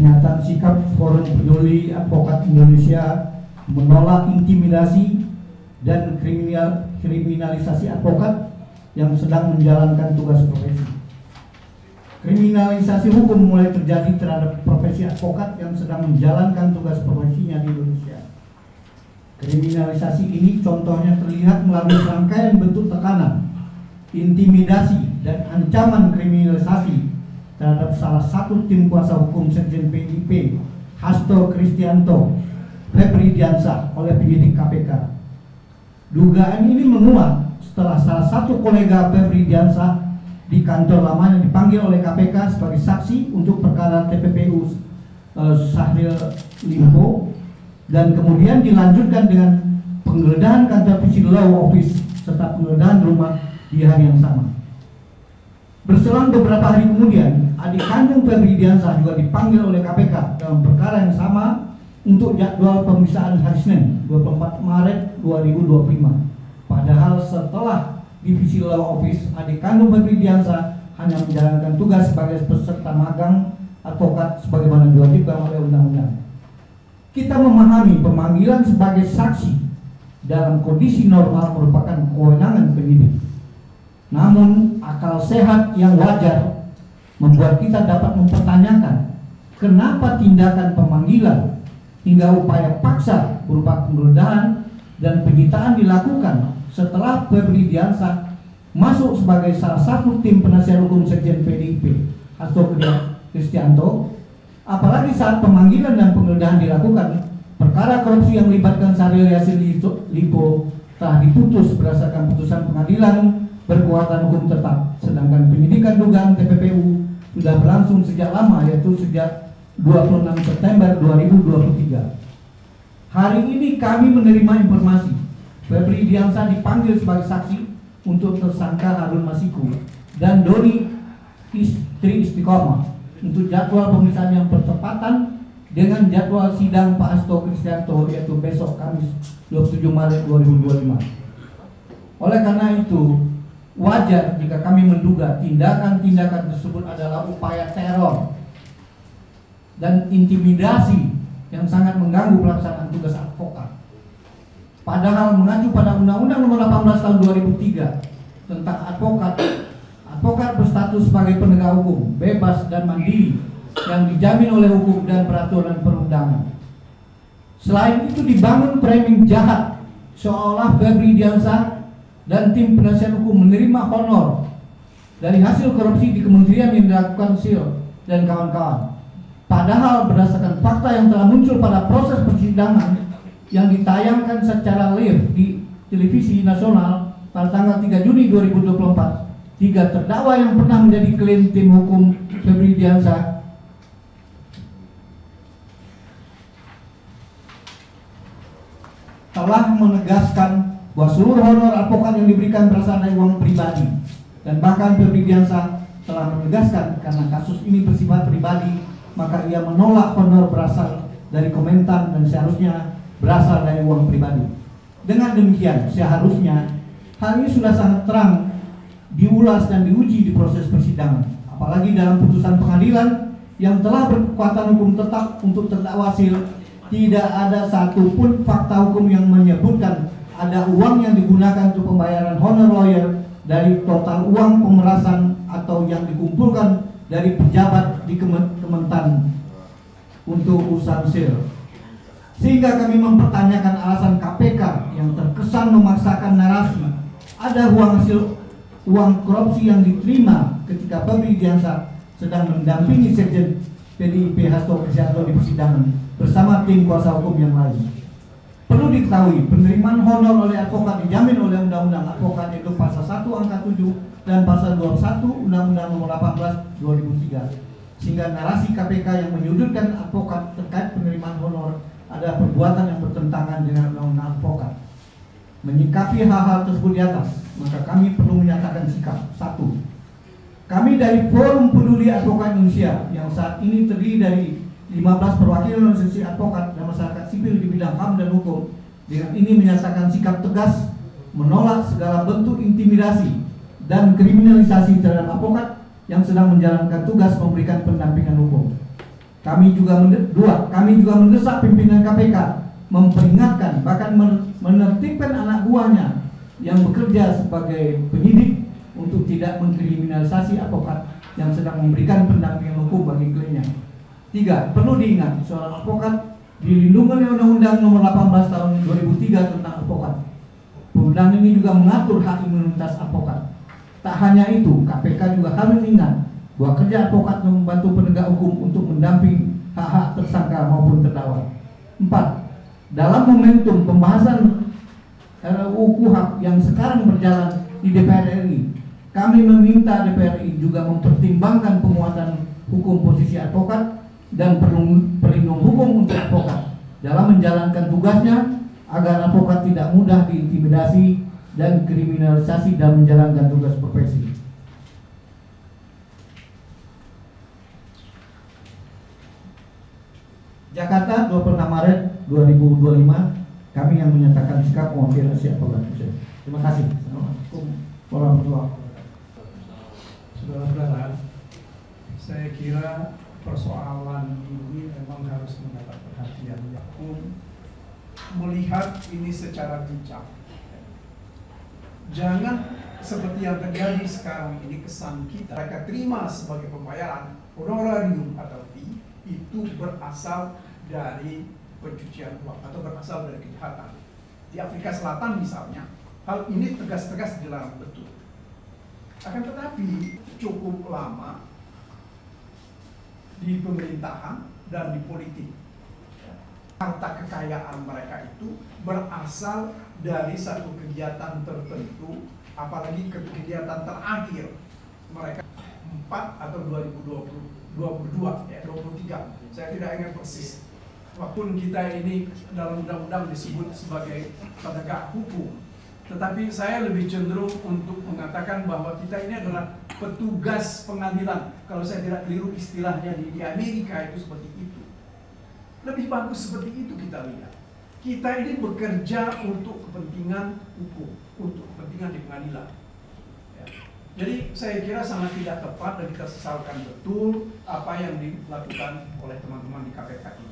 Pernyataan sikap Forum Peduli Advokat Indonesia menolak intimidasi dan kriminalisasi advokat yang sedang menjalankan tugas profesi. Kriminalisasi hukum mulai terjadi terhadap profesi advokat yang sedang menjalankan tugas profesinya di Indonesia. Kriminalisasi ini contohnya terlihat melalui rangkaian bentuk tekanan, intimidasi, dan ancaman kriminalisasi terhadap salah satu tim kuasa hukum Sekjen PDIP, Hasto Kristianto Febri Diansah oleh penyidik KPK. Dugaan ini menguat setelah salah satu kolega Febri Diansah di kantor lamanya dipanggil oleh KPK sebagai saksi untuk perkara TPPU Syahril Limpo, dan kemudian dilanjutkan dengan penggeledahan kantor Visi Law Office serta penggeledahan rumah di hari yang sama. Berselang beberapa hari kemudian, adik kandung Febri Diansah juga dipanggil oleh KPK dalam perkara yang sama untuk jadwal pemeriksaan hari Senin 24 Maret 2025. Padahal setelah Divisi Law Office, adik kandung Febri Diansah hanya menjalankan tugas sebagai peserta magang advokat sebagaimana diwajibkan oleh undang-undang. Kita memahami pemanggilan sebagai saksi dalam kondisi normal merupakan kewenangan penyidik. Namun akal sehat yang wajar membuat kita dapat mempertanyakan kenapa tindakan pemanggilan hingga upaya paksa berupa penggeledahan dan penyitaan dilakukan setelah Febri Diansah masuk sebagai salah satu tim penasihat hukum Sekjen PDIP Hasto Kristianto. Apalagi saat pemanggilan dan penggeledahan dilakukan, perkara korupsi yang melibatkan Syahril Yassin Limpo telah diputus berdasarkan putusan pengadilan berkekuatan hukum tetap, sedangkan penyidikan dugaan TPPU sudah berlangsung sejak lama, yaitu sejak 26 September 2023. Hari ini kami menerima informasi Febri Diansah dipanggil sebagai saksi untuk tersangka Harun Masiku dan Doni istri Istiqomah untuk jadwal pemeriksaan yang bertepatan dengan jadwal sidang Pak Hasto Kristianto, yaitu besok Kamis 27 Maret 2025. Oleh karena itu, wajar jika kami menduga tindakan-tindakan tersebut adalah upaya teror dan intimidasi yang sangat mengganggu pelaksanaan tugas advokat. Padahal mengacu pada Undang-Undang Nomor 18 Tahun 2003 tentang advokat berstatus sebagai penegak hukum, bebas dan mandiri yang dijamin oleh hukum dan peraturan perundangan. Selain itu dibangun framing jahat seolah Febri Diansah dan tim penasihat hukum menerima honor dari hasil korupsi di kementerian yang dilakukan SIL dan kawan-kawan. Padahal berdasarkan fakta yang telah muncul pada proses persidangan yang ditayangkan secara live di televisi nasional pada tanggal 3 Juni 2024, 3 terdakwa yang pernah menjadi klien tim hukum Febri Diansah telah menegaskan bahwa seluruh honor advokat yang diberikan berasal dari uang pribadi, dan bahkan Febri Diansah telah menegaskan karena kasus ini bersifat pribadi maka ia menolak honor berasal dari Kementan dan seharusnya berasal dari uang pribadi. Dengan demikian seharusnya hal ini sudah sangat terang diulas dan diuji di proses persidangan, apalagi dalam putusan pengadilan yang telah berkekuatan hukum tetap untuk terdakwa SIL. Tidak ada satupun fakta hukum yang menyebutkan ada uang yang digunakan untuk pembayaran honor lawyer dari total uang pemerasan atau yang dikumpulkan dari pejabat di Kementan untuk urusan SIL. Sehingga kami mempertanyakan alasan KPK yang terkesan memaksakan narasi ada uang korupsi yang diterima ketika Febri Diansah sedang mendampingi Sekjen PDIP Hasto Kristianto di persidangan bersama tim kuasa hukum yang lain. Perlu diketahui, penerimaan honor oleh advokat dijamin oleh Undang-Undang Advokat, yaitu Pasal 1 Angka 7 dan Pasal 21 Undang-Undang Nomor 18 2003. Sehingga narasi KPK yang menyudutkan advokat terkait penerimaan honor adalah perbuatan yang bertentangan dengan Undang-Undang Advokat. Menyikapi hal-hal tersebut di atas, maka kami perlu menyatakan sikap. 1. Kami dari Forum Peduli Advokat Indonesia yang saat ini terdiri dari 15 perwakilan organisasi advokat dan masyarakat sipil di bidang HAM dan hukum, dengan ini menyatakan sikap tegas menolak segala bentuk intimidasi dan kriminalisasi terhadap advokat yang sedang menjalankan tugas memberikan pendampingan hukum. Kami juga mendesak pimpinan KPK memperingatkan, bahkan menertibkan anak buahnya yang bekerja sebagai penyidik untuk tidak mengkriminalisasi advokat yang sedang memberikan pendampingan hukum bagi kliennya. 3. Perlu diingat, seorang advokat dilindungi oleh Undang-Undang Nomor 18 Tahun 2003 tentang advokat. Undang ini juga mengatur hak imunitas advokat. Tak hanya itu, KPK juga harus ingat bahwa kerja advokat membantu penegak hukum untuk mendamping hak-hak tersangka maupun terdakwa. 4. Dalam momentum pembahasan RUU KUHP yang sekarang berjalan di DPR RI, kami meminta DPR RI juga mempertimbangkan penguatan hukum posisi advokat dan pelindung hukum untuk advokat dalam menjalankan tugasnya agar advokat tidak mudah diintimidasi dan kriminalisasi dalam menjalankan tugas profesi. Jakarta, 26 Maret 2025, kami yang menyatakan sikap mewakili Asia Advokat. Terima kasih. Assalamualaikum warahmatullahi wabarakatuh. Saudara-saudara, saya kira persoalan ini memang harus mendapat perhatian hukum, melihat ini secara bijak. Jangan seperti yang terjadi sekarang ini, kesan kita mereka terima sebagai pembayaran honorarium atau fee itu berasal dari pencucian uang atau berasal dari kejahatan. Di Afrika Selatan misalnya, hal ini tegas-tegas dilarang betul. Akan tetapi cukup lama di pemerintahan dan di politik, harta kekayaan mereka itu berasal dari satu kegiatan tertentu, apalagi kegiatan terakhir mereka 4 atau 2022 ya 23, saya tidak ingat persis. Walaupun kita ini dalam undang-undang disebut sebagai penegak hukum, tetapi saya lebih cenderung untuk mengatakan bahwa kita ini adalah petugas pengadilan. Kalau saya tidak keliru istilahnya di Amerika itu seperti itu. Lebih bagus seperti itu kita lihat. Kita ini bekerja untuk kepentingan hukum, untuk kepentingan di pengadilan. Ya. Jadi saya kira sangat tidak tepat dan kita sesalkan betul apa yang dilakukan oleh teman-teman di KPK ini.